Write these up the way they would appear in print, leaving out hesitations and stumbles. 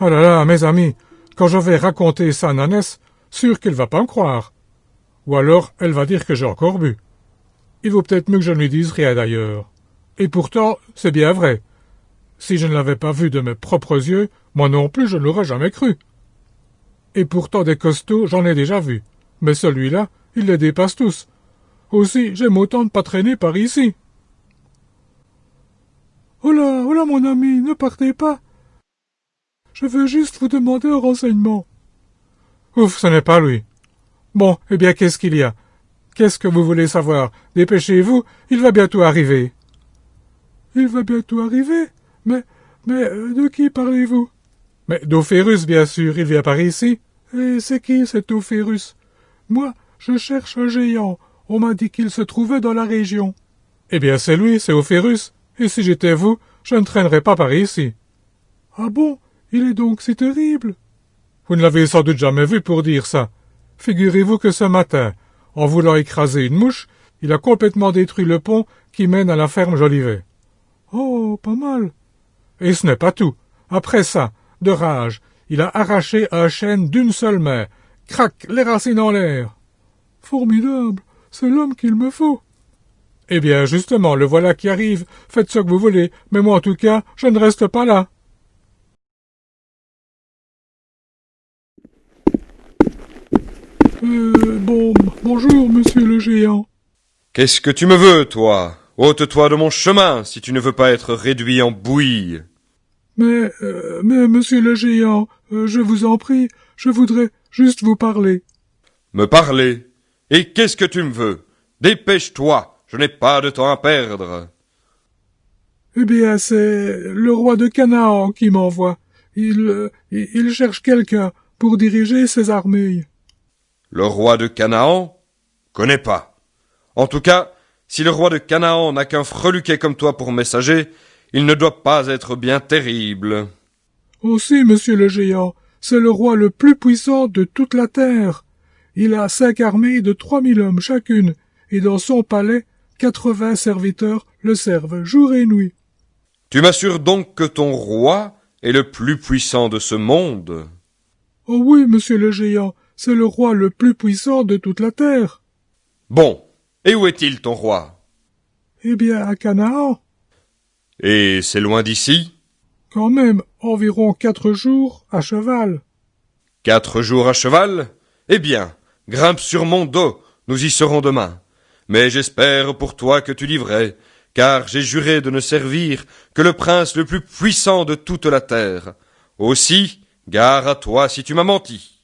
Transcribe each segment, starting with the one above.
Ah là là, mes amis, quand je vais raconter ça à Nanès, sûr qu'elle va pas me croire. Ou alors, elle va dire que j'ai encore bu. Il vaut peut-être mieux que je ne lui dise rien d'ailleurs. Et pourtant, c'est bien vrai. Si je ne l'avais pas vu de mes propres yeux, moi non plus je ne l'aurais jamais cru. Et pourtant des costauds, j'en ai déjà vu. Mais celui-là, il les dépasse tous. Aussi, j'aime autant ne pas traîner par ici. Oh là, mon ami, ne partez pas. Je veux juste vous demander un renseignement. Ouf, ce n'est pas lui. Bon, eh bien, qu'est-ce qu'il y a? Qu'est-ce que vous voulez savoir? Dépêchez-vous, il va bientôt arriver. Il va bientôt arriver? Mais de qui parlez-vous? Mais d'Ophérus, bien sûr, il vient par ici. Et c'est qui, cet Ophérus? Moi, je cherche un géant. On m'a dit qu'il se trouvait dans la région. Eh bien, c'est lui, c'est Ophérus. Et si j'étais vous, je ne traînerais pas par ici. Ah bon? Il est donc si terrible? Vous ne l'avez sans doute jamais vu pour dire ça. Figurez-vous que ce matin, en voulant écraser une mouche, il a complètement détruit le pont qui mène à la ferme Jolivet. Oh, pas mal. Et ce n'est pas tout. Après ça, de rage, il a arraché un chêne d'une seule main. Crac, les racines en l'air. Formidable, c'est l'homme qu'il me faut. Eh bien, justement, le voilà qui arrive. Faites ce que vous voulez, mais moi, en tout cas, je ne reste pas là. Bonjour, monsieur le géant. Qu'est-ce que tu me veux, toi? Ôte-toi de mon chemin, si tu ne veux pas être réduit en bouillie. Mais, monsieur le géant, je vous en prie, je voudrais juste vous parler. Me parler? Et qu'est-ce que tu me veux? Dépêche-toi, je n'ai pas de temps à perdre. Eh bien, c'est le roi de Canaan qui m'envoie. Il cherche quelqu'un pour diriger ses armées. Le roi de Canaan? Connais pas. En tout cas, si le roi de Canaan n'a qu'un freluquet comme toi pour messager, il ne doit pas être bien terrible. Aussi, monsieur le géant, c'est le roi le plus puissant de toute la terre. Il a 5 armées de 3000 hommes chacune, et dans son palais, 80 serviteurs le servent jour et nuit. Tu m'assures donc que ton roi est le plus puissant de ce monde? Oh oui, monsieur le géant, c'est le roi le plus puissant de toute la terre. Bon, et où est-il ton roi? Eh bien, à Canaan. Et c'est loin d'ici? Quand même, environ 4 jours à cheval. 4 jours à cheval? Eh bien, grimpe sur mon dos, nous y serons demain. Mais j'espère pour toi que tu livrais, car j'ai juré de ne servir que le prince le plus puissant de toute la terre. Aussi, gare à toi si tu m'as menti.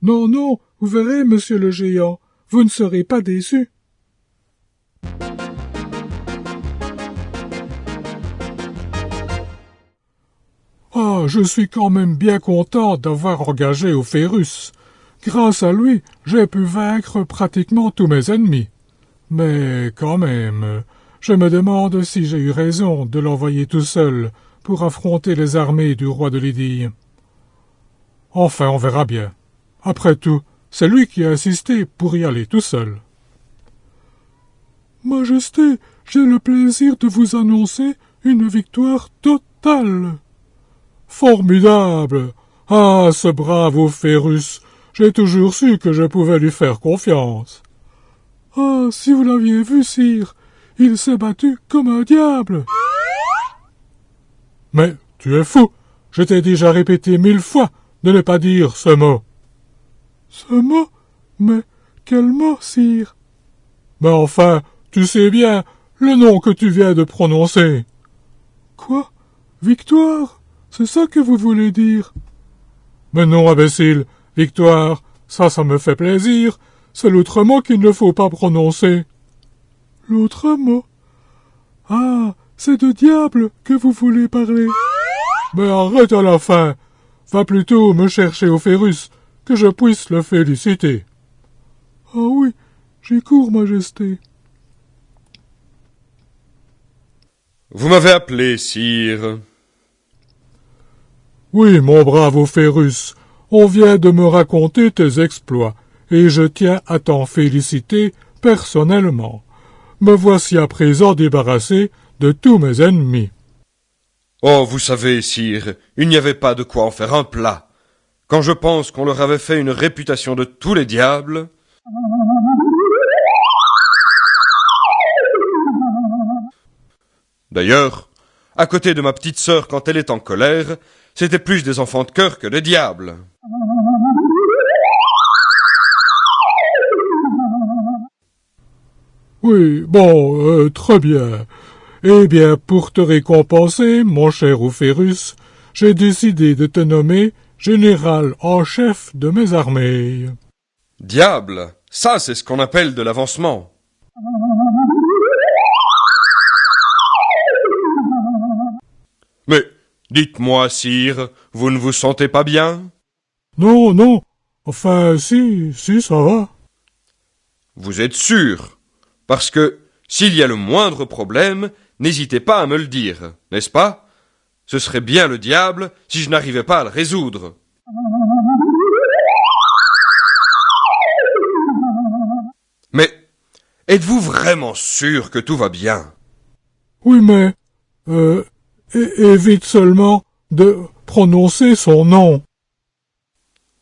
Non, non, vous verrez, monsieur le géant, vous ne serez pas déçu. Ah, je suis quand même bien content d'avoir engagé Ophérus. Grâce à lui, j'ai pu vaincre pratiquement tous mes ennemis. Mais quand même, je me demande si j'ai eu raison de l'envoyer tout seul pour affronter les armées du roi de Lydie. Enfin, on verra bien. Après tout, c'est lui qui a insisté pour y aller tout seul. Majesté, j'ai le plaisir de vous annoncer une victoire totale. Formidable! Ah, ce brave Ophérus! J'ai toujours su que je pouvais lui faire confiance. Ah, si vous l'aviez vu, sire, il s'est battu comme un diable. Mais tu es fou! Je t'ai déjà répété 1000 fois de ne pas dire ce mot. Ce mot? Mais quel mot, sire? Mais enfin, tu sais bien le nom que tu viens de prononcer. Quoi? Victoire? C'est ça que vous voulez dire? Mais non, imbécile, victoire, ça me fait plaisir. C'est l'autre mot qu'il ne faut pas prononcer. L'autre mot? Ah, c'est de diable que vous voulez parler. Mais arrête à la fin. Va plutôt me chercher Ophérus, que je puisse le féliciter. Ah oui, j'y cours, Majesté. Vous m'avez appelé, sire. Oui, mon brave Ophérus, on vient de me raconter tes exploits, et je tiens à t'en féliciter personnellement. Me voici à présent débarrassé de tous mes ennemis. Oh, vous savez, sire, il n'y avait pas de quoi en faire un plat. Quand je pense qu'on leur avait fait une réputation de tous les diables... D'ailleurs, à côté de ma petite sœur quand elle est en colère, c'était plus des enfants de cœur que des diables. Oui, bon, très bien. Eh bien, pour te récompenser, mon cher Ophérus, j'ai décidé de te nommer général en chef de mes armées. Diable, ça c'est ce qu'on appelle de l'avancement. Mais, dites-moi, sire, vous ne vous sentez pas bien? Non, non, enfin, si, ça va. Vous êtes sûr? Parce que, s'il y a le moindre problème, n'hésitez pas à me le dire, n'est-ce pas? Ce serait bien le diable si je n'arrivais pas à le résoudre. Mais, êtes-vous vraiment sûr que tout va bien? Oui, mais, évite seulement de prononcer son nom.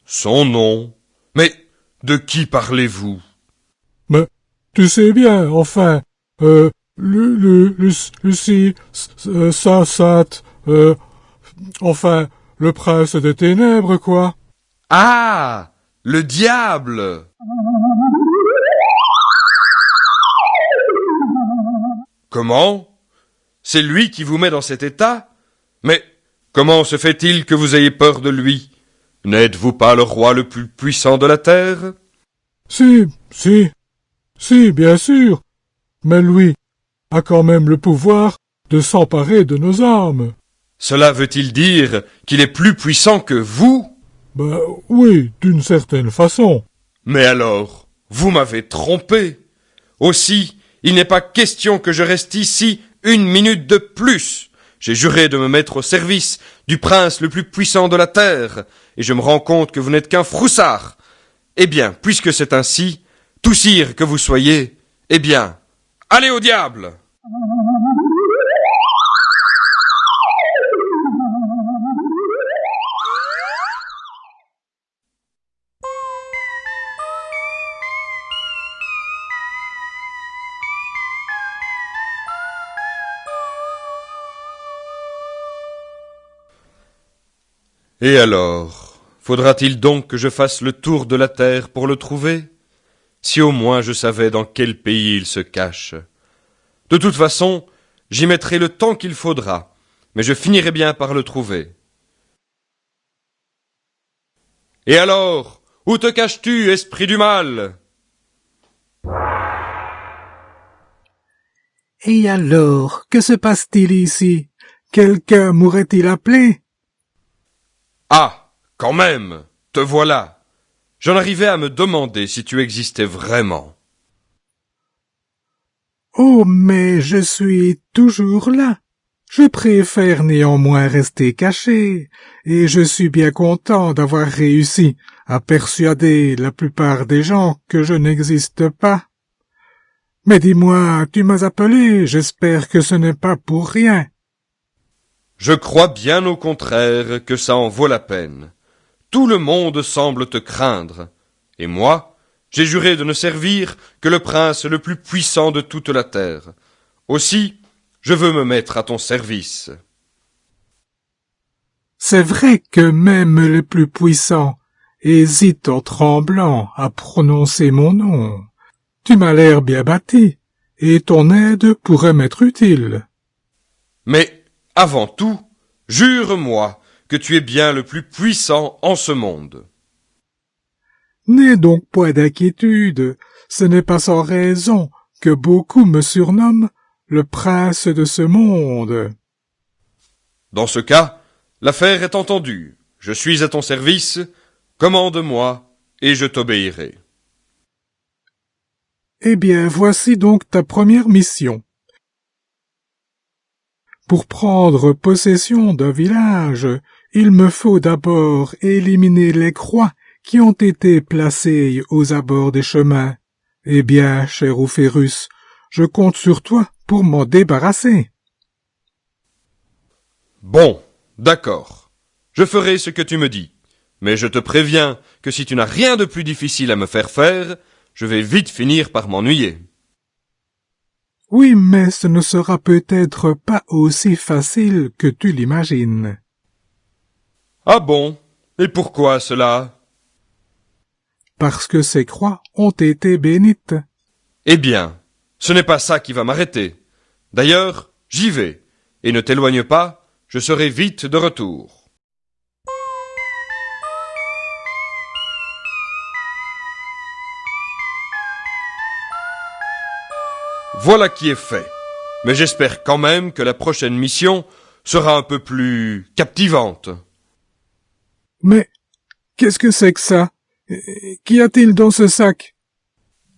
Son nom? Mais, de qui parlez-vous? Mais, tu sais bien, enfin, Lucie, Sainte, enfin, le prince des ténèbres, quoi. Ah! Le diable! Comment? C'est lui qui vous met dans cet état? Mais comment se fait-il que vous ayez peur de lui? N'êtes-vous pas le roi le plus puissant de la terre? Si, bien sûr, mais lui a quand même le pouvoir de s'emparer de nos âmes. Cela veut-il dire qu'il est plus puissant que vous? Ben oui, d'une certaine façon. Mais alors, vous m'avez trompé. Aussi, il n'est pas question que je reste ici une minute de plus. J'ai juré de me mettre au service du prince le plus puissant de la terre, et je me rends compte que vous n'êtes qu'un froussard. Eh bien, puisque c'est ainsi, tout sire que vous soyez, eh bien, allez au diable! Et alors, faudra-t-il donc que je fasse le tour de la terre pour le trouver? Si au moins je savais dans quel pays il se cache. De toute façon, j'y mettrai le temps qu'il faudra, mais je finirai bien par le trouver. Et alors, où te caches-tu, esprit du mal? Et alors, que se passe-t-il ici? Quelqu'un m'aurait-il appelé? Ah, quand même, te voilà. J'en arrivais à me demander si tu existais vraiment. Oh, mais je suis toujours là. Je préfère néanmoins rester caché, et je suis bien content d'avoir réussi à persuader la plupart des gens que je n'existe pas. Mais dis-moi, tu m'as appelé, j'espère que ce n'est pas pour rien. Je crois bien au contraire que ça en vaut la peine. Tout le monde semble te craindre. Et moi, j'ai juré de ne servir que le prince le plus puissant de toute la terre. Aussi, je veux me mettre à ton service. C'est vrai que même les plus puissants hésitent en tremblant à prononcer mon nom. Tu m'as l'air bien bâti, et ton aide pourrait m'être utile. Mais, avant tout, jure-moi que tu es bien le plus puissant en ce monde. N'aie donc point d'inquiétude, ce n'est pas sans raison que beaucoup me surnomment le prince de ce monde. Dans ce cas, l'affaire est entendue. Je suis à ton service, commande-moi, et je t'obéirai. Eh bien, voici donc ta première mission. Pour prendre possession d'un village, il me faut d'abord éliminer les croix qui ont été placées aux abords des chemins. Eh bien, cher Ophérus, je compte sur toi pour m'en débarrasser. Bon, d'accord. Je ferai ce que tu me dis. Mais je te préviens que si tu n'as rien de plus difficile à me faire faire, je vais vite finir par m'ennuyer. Oui, mais ce ne sera peut-être pas aussi facile que tu l'imagines. Ah bon? Et pourquoi cela? Parce que ces croix ont été bénites. Eh bien, ce n'est pas ça qui va m'arrêter. D'ailleurs, j'y vais. Et ne t'éloigne pas, je serai vite de retour. Voilà qui est fait. Mais j'espère quand même que la prochaine mission sera un peu plus captivante. Mais qu'est-ce que c'est que ça? Qu'y a-t-il dans ce sac?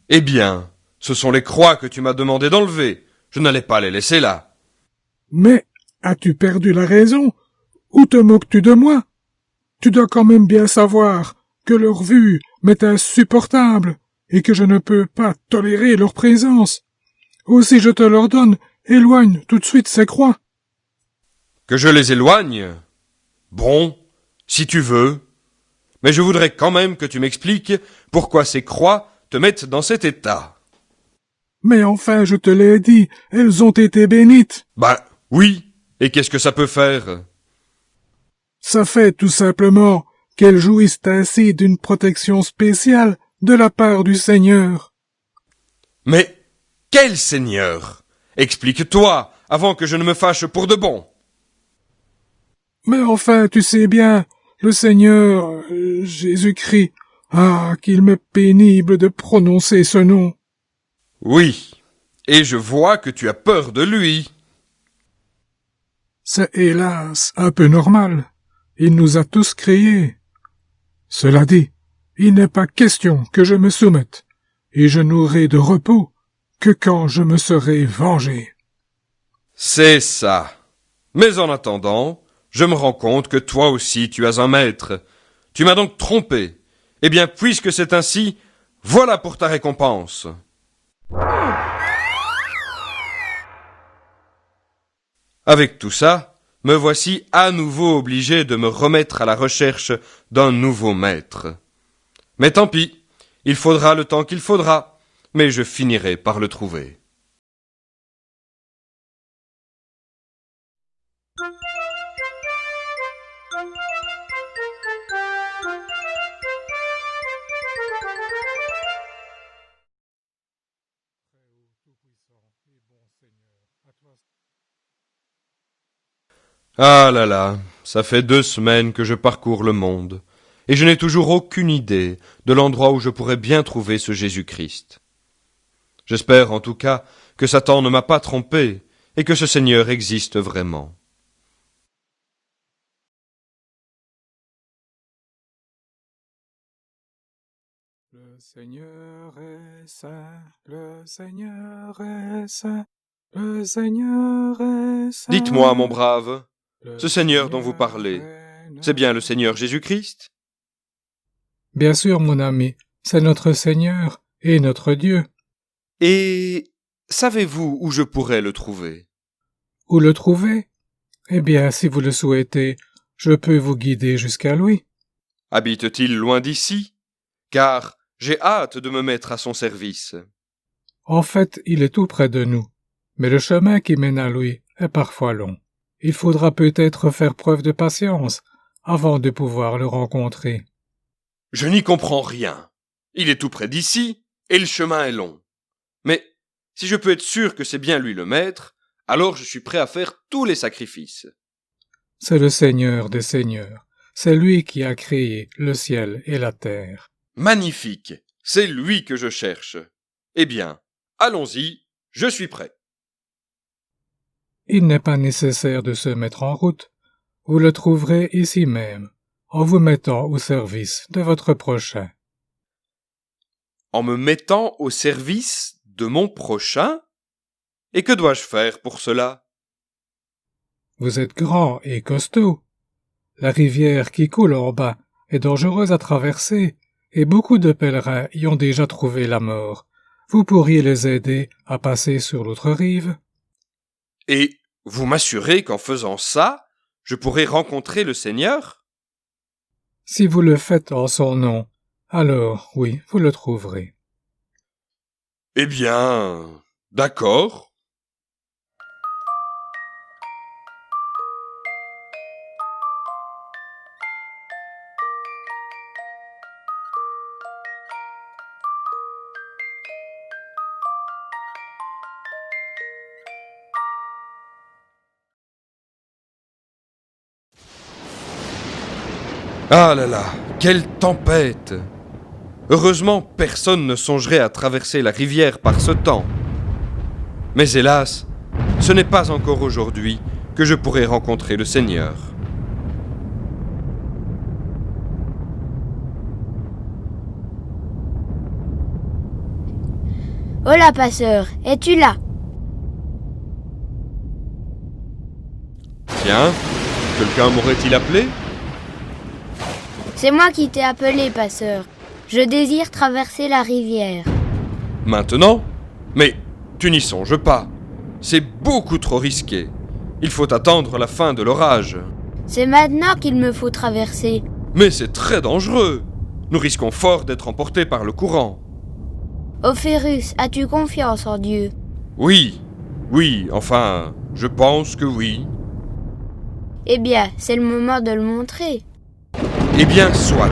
Eh bien, ce sont les croix que tu m'as demandé d'enlever. Je n'allais pas les laisser là. Mais as-tu perdu la raison? Ou te moques-tu de moi? Tu dois quand même bien savoir que leur vue m'est insupportable et que je ne peux pas tolérer leur présence. Aussi je te l'ordonne, éloigne tout de suite ces croix. Que je les éloigne? Bon, si tu veux. Mais je voudrais quand même que tu m'expliques pourquoi ces croix te mettent dans cet état. Mais enfin, je te l'ai dit, elles ont été bénites. Ben, oui. Et qu'est-ce que ça peut faire? Ça fait tout simplement qu'elles jouissent ainsi d'une protection spéciale de la part du Seigneur. Mais quel Seigneur? Explique-toi, avant que je ne me fâche pour de bon. Mais enfin, tu sais bien, le Seigneur, Jésus-Christ, ah, qu'il m'est pénible de prononcer ce nom. Oui, et je vois que tu as peur de lui. C'est hélas un peu normal. Il nous a tous créés. Cela dit, il n'est pas question que je me soumette, et je n'aurai de repos que quand je me serai vengé. C'est ça. Mais en attendant, je me rends compte que toi aussi tu as un maître. Tu m'as donc trompé. Eh bien, puisque c'est ainsi, voilà pour ta récompense. Avec tout ça, me voici à nouveau obligé de me remettre à la recherche d'un nouveau maître. Mais tant pis, il faudra le temps qu'il faudra, mais je finirai par le trouver. Ah là là, ça fait 2 semaines que je parcours le monde, et je n'ai toujours aucune idée de l'endroit où je pourrais bien trouver ce Jésus-Christ. J'espère en tout cas que Satan ne m'a pas trompé, et que ce Seigneur existe vraiment. Le Seigneur est saint, le Seigneur est saint, le Seigneur est saint. Dites-moi, mon brave, Le ce Seigneur dont vous parlez, c'est bien le Seigneur Jésus-Christ? Bien sûr, mon ami, c'est notre Seigneur et notre Dieu. Et savez-vous où je pourrais le trouver? Où le trouver? Eh bien, si vous le souhaitez, je peux vous guider jusqu'à lui. Habite-t-il loin d'ici? Car j'ai hâte de me mettre à son service. En fait, il est tout près de nous, mais le chemin qui mène à lui est parfois long. Il faudra peut-être faire preuve de patience avant de pouvoir le rencontrer. Je n'y comprends rien. Il est tout près d'ici, et le chemin est long. Mais si je peux être sûr que c'est bien lui le maître, alors je suis prêt à faire tous les sacrifices. C'est le Seigneur des Seigneurs. C'est lui qui a créé le ciel et la terre. Magnifique, c'est lui que je cherche. Eh bien, allons-y, je suis prêt. Il n'est pas nécessaire de se mettre en route. Vous le trouverez ici même, en vous mettant au service de votre prochain. En me mettant au service de mon prochain? Et que dois-je faire pour cela? Vous êtes grand et costaud. La rivière qui coule en bas est dangereuse à traverser, et beaucoup de pèlerins y ont déjà trouvé la mort. Vous pourriez les aider à passer sur l'autre rive. Et vous m'assurez qu'en faisant ça, je pourrai rencontrer le Seigneur? Si vous le faites en son nom, alors oui, vous le trouverez. Eh bien, d'accord. Ah là là, quelle tempête! Heureusement, personne ne songerait à traverser la rivière par ce temps. Mais hélas, ce n'est pas encore aujourd'hui que je pourrai rencontrer le Seigneur. Hola, passeur, es-tu là? Tiens, quelqu'un m'aurait-il appelé? C'est moi qui t'ai appelé, passeur. Je désire traverser la rivière. Maintenant? Mais tu n'y songes pas. C'est beaucoup trop risqué. Il faut attendre la fin de l'orage. C'est maintenant qu'il me faut traverser. Mais c'est très dangereux. Nous risquons fort d'être emportés par le courant. Ophérus, as-tu confiance en Dieu? Oui, enfin, je pense que oui. Eh bien, c'est le moment de le montrer. Eh bien, soit.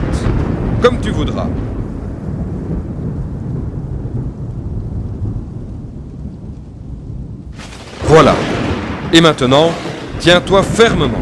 Comme tu voudras. Voilà. Et maintenant, tiens-toi fermement.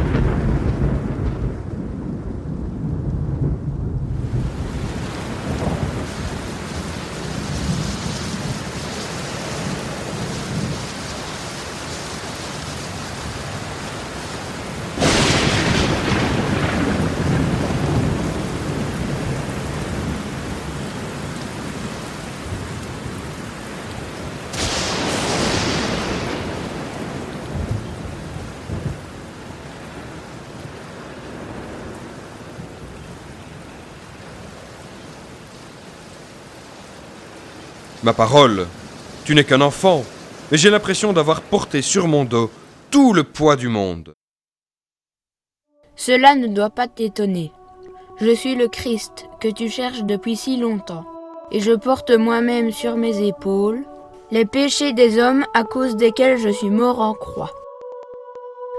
Ma parole, tu n'es qu'un enfant, mais j'ai l'impression d'avoir porté sur mon dos tout le poids du monde. Cela ne doit pas t'étonner. Je suis le Christ que tu cherches depuis si longtemps, et je porte moi-même sur mes épaules les péchés des hommes à cause desquels je suis mort en croix.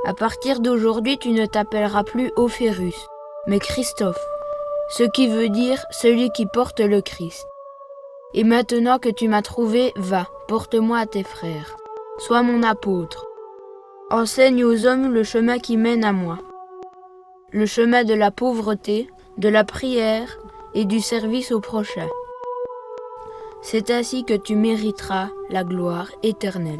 À partir d'aujourd'hui, tu ne t'appelleras plus Ophérus, mais Christophe, ce qui veut dire celui qui porte le Christ. Et maintenant que tu m'as trouvé, va, porte-moi à tes frères. Sois mon apôtre. Enseigne aux hommes le chemin qui mène à moi. Le chemin de la pauvreté, de la prière et du service au prochain. C'est ainsi que tu mériteras la gloire éternelle.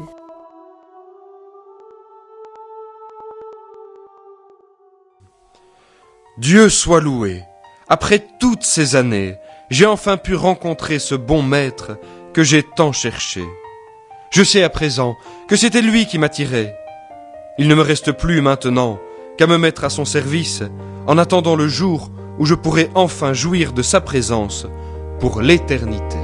Dieu soit loué. Après toutes ces années, j'ai enfin pu rencontrer ce bon maître que j'ai tant cherché. Je sais à présent que c'était lui qui m'attirait. Il ne me reste plus maintenant qu'à me mettre à son service en attendant le jour où je pourrai enfin jouir de sa présence pour l'éternité.